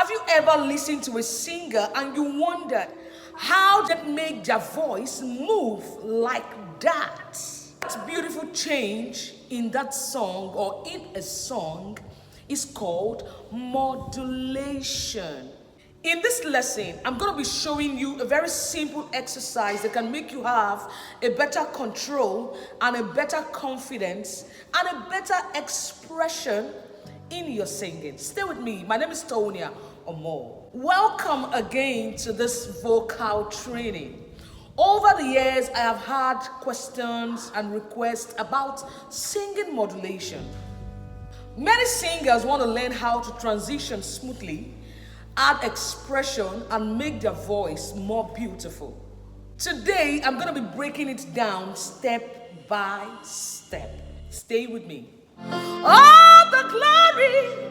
Have you ever listened to a singer and you wondered how they make their voice move like that? That beautiful change in that song or in a song is called modulation. In this lesson, I'm going to be showing you a very simple exercise that can make you have a better control and a better confidence and a better expression in your singing. Stay with me. My name is Tonia Omoh. Welcome again to this vocal training. Over the years, I have had questions and requests about singing modulation. Many singers want to learn how to transition smoothly, add expression, and make their voice more beautiful. Today, I'm going to be breaking it down step by step. Stay with me. All the glory,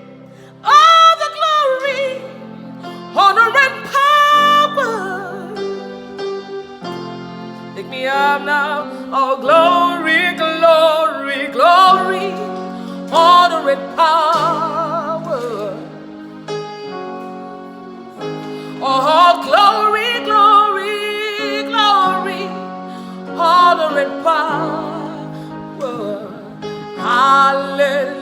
honor and power. Pick me up now. Oh, glory, glory, glory, honor and power. Oh, glory, glory, glory, honor and power. Hallelujah.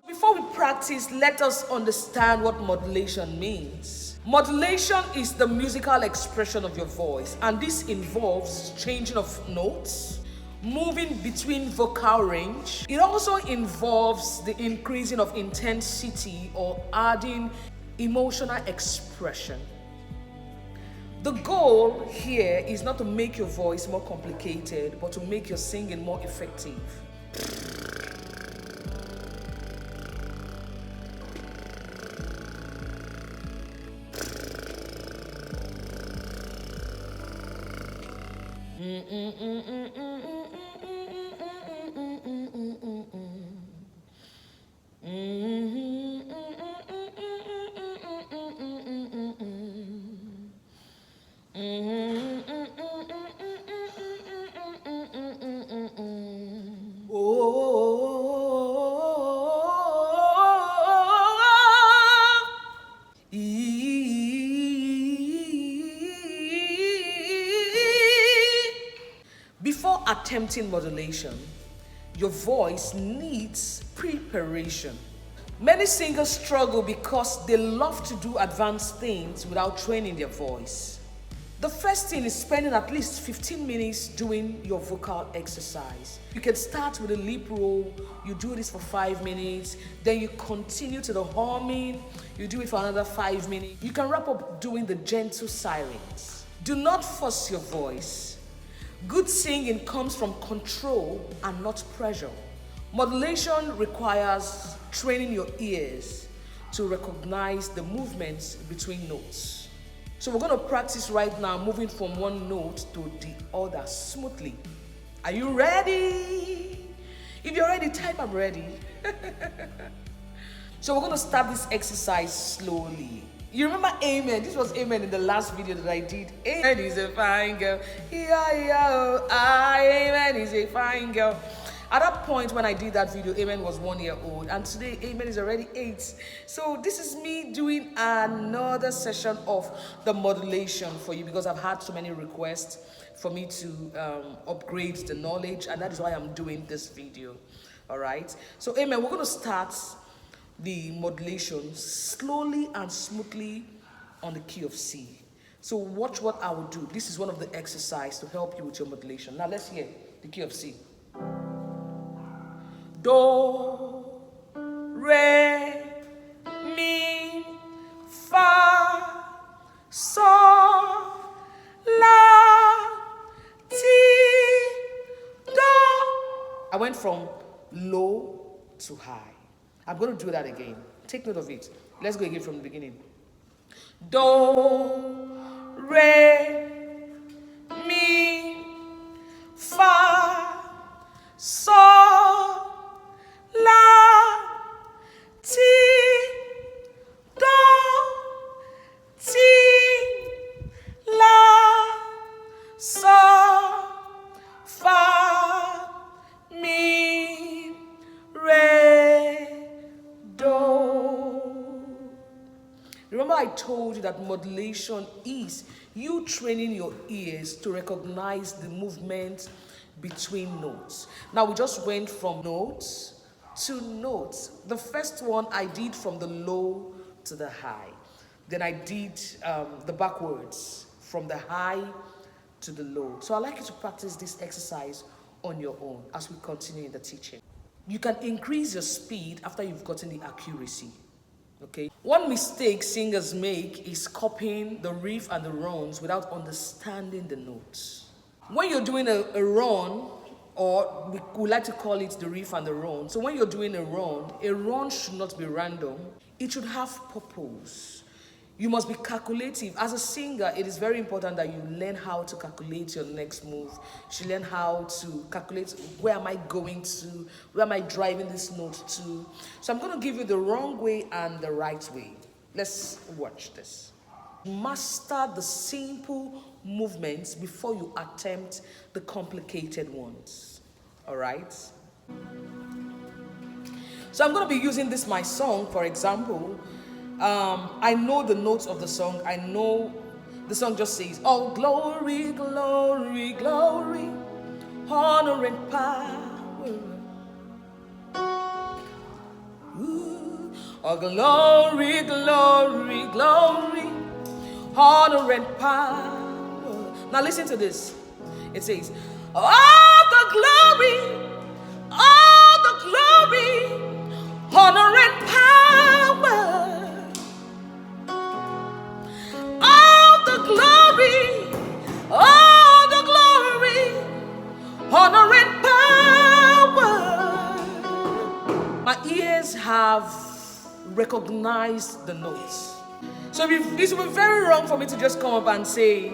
Before we practice, let us understand what modulation means. Modulation is the musical expression of your voice, and this involves changing of notes, moving between vocal range. It also involves the increasing of intensity or adding emotional expression. The goal here is not to make your voice more complicated, but to make your singing more effective. Before attempting modulation, your voice needs preparation. Many singers struggle because they love to do advanced things without training their voice. The first thing is spending at least 15 minutes doing your vocal exercise. You can start with a lip roll, you do this for 5 minutes, then you continue to the humming, you do it for another 5 minutes. You can wrap up doing the gentle sirens. Do not force your voice. Good singing comes from control and not pressure. Modulation requires training your ears to recognize the movements between notes. So we're going to practice right now, moving from one note to the other smoothly. Are you ready? If you're ready, type I'm ready. So we're going to start this exercise slowly. You remember Amen? This was Amen in the last video that I did. Amen is a fine girl. Amen is a fine girl. At that point when I did that video, Amen was 1 year old, and today Amen is already 8. So this is me doing another session of the modulation for you because I've had so many requests for me to upgrade the knowledge, and that is why I'm doing this video. All right. So Amen, we're going to start the modulation slowly and smoothly on the key of C. So watch what I will do. This is one of the exercises to help you with your modulation. Now let's hear the key of C. Do, re, mi, fa, sol, la, ti, do. I went from low to high. I'm going to do that again. Take note of it. Let's go again from the beginning. Do, re, mi, fa, sol, la, ti, do, ti, la, sol, fa, mi, re. remember I told you that modulation is you training your ears to recognize the movement between notes. Now we just went from notes to notes. The first one I did from the low to the high. Then I did the backwards from the high to the low. So I'd like you to practice this exercise on your own as we continue in the teaching. You can increase your speed after you've gotten the accuracy. Okay. One mistake singers make is copying the riff and the runs without understanding the notes. When you're doing a run, or we like to call it the riff and the run. So when you're doing a run should not be random. It should have purpose. You must be calculative. As a singer, it is very important that you learn how to calculate your next move. You should learn how to calculate where am I going to, where am I driving this note to. So I'm going to give you the wrong way and the right way. Let's watch this. Master the simple movements before you attempt the complicated ones. All right? So I'm going to be using this my song, for example. I know the notes of the song. I know the song just says, "Oh, glory, glory, glory, honor and power. Ooh. Oh, glory, glory, glory, honor and power." Now listen to this. It says, "All the glory, honor and power. All the glory, honor and power." My ears have recognized the notes. So this would be very wrong for me to just come up and say,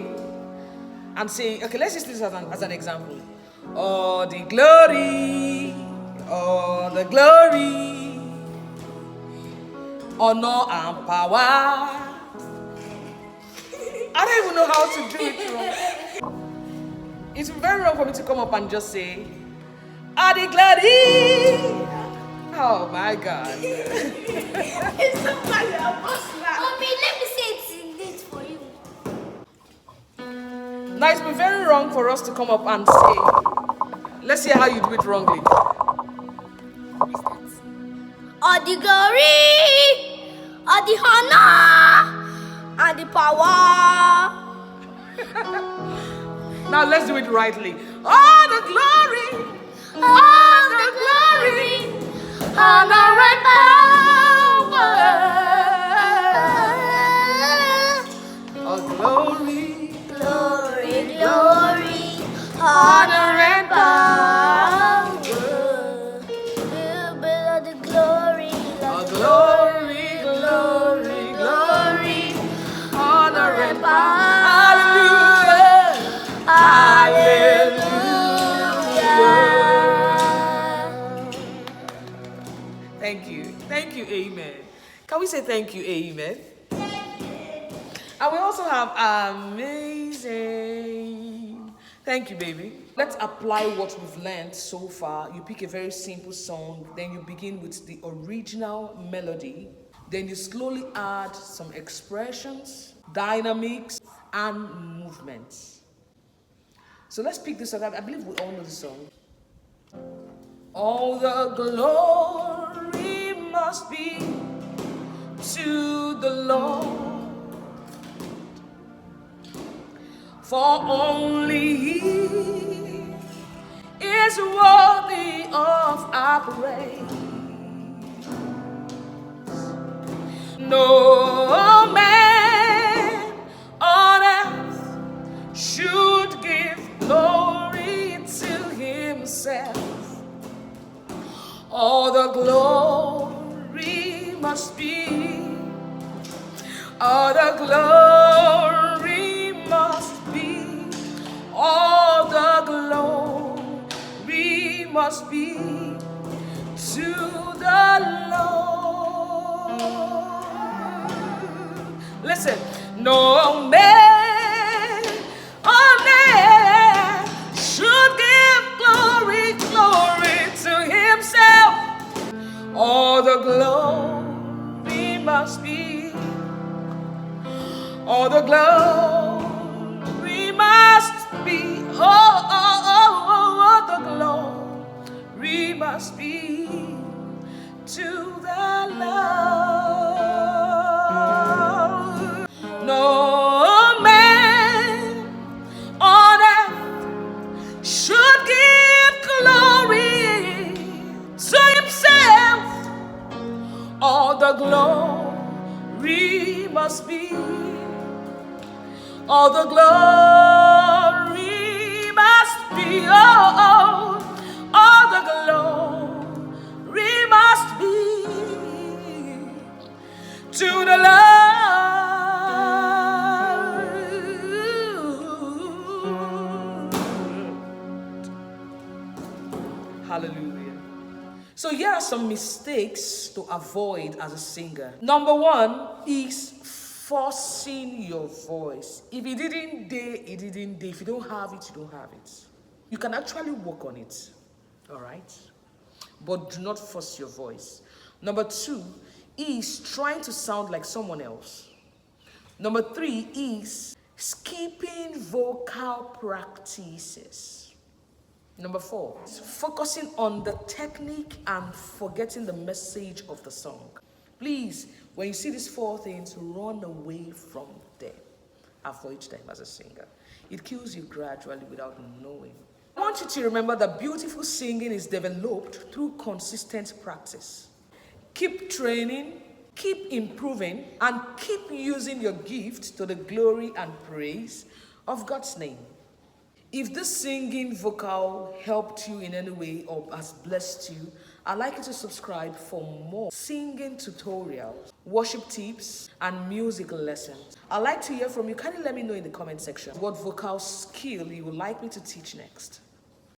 okay, let's just use this as an example. All the glory, honor and power. I don't even know how to do it wrong. It's very wrong for me to come up and just say, "All the glory." Oh my God. It's so funny. Mommy, let me say it in this for you. Now it's been very wrong for us to come up and say, let's see how you do it wrongly. All the glory, all the honor, and the power. Now let's do it rightly. All the glory, honor and power. All glory, honor and power. All the glory, honor and power. Hallelujah. Thank you, amen. Can we say thank you, amen? And we also have amazing. Thank you, baby. Let's apply what we've learned so far. You pick a very simple song, then you begin with the original melody. Then you slowly add some expressions, dynamics, and movements. So let's pick this up. I believe we all know the song. All the glory must be to the Lord, for only He is worthy of our praise. No man on earth should give glory to himself. All the glory must be, all the glory must be, all the glory must be to the Lord. Listen, no man on earth should give glory to himself. All the glory must be, All the glory must be, the glory must be to the Lord. No man on earth should give glory to himself. All the glory must be, all the glory must be, all the glory must be to the Lord. Hallelujah. So here are some mistakes to avoid as a singer. Number one is forcing your voice. If it didn't day, it didn't day. If you don't have it, you don't have it. You can actually work on it, all right? But do not force your voice. Number two is trying to sound like someone else. Number three is skipping vocal practices. Number four, focusing on the technique and forgetting the message of the song. Please, when you see these four things, run away from them. Avoid them as a singer. It kills you gradually without knowing. I want you to remember that beautiful singing is developed through consistent practice. Keep training, keep improving, and keep using your gift to the glory and praise of God's name. If this singing vocal helped you in any way or has blessed you, I'd like you to subscribe for more singing tutorials, worship tips, and music lessons. I'd like to hear from you. Kindly let me know in the comment section what vocal skill you would like me to teach next.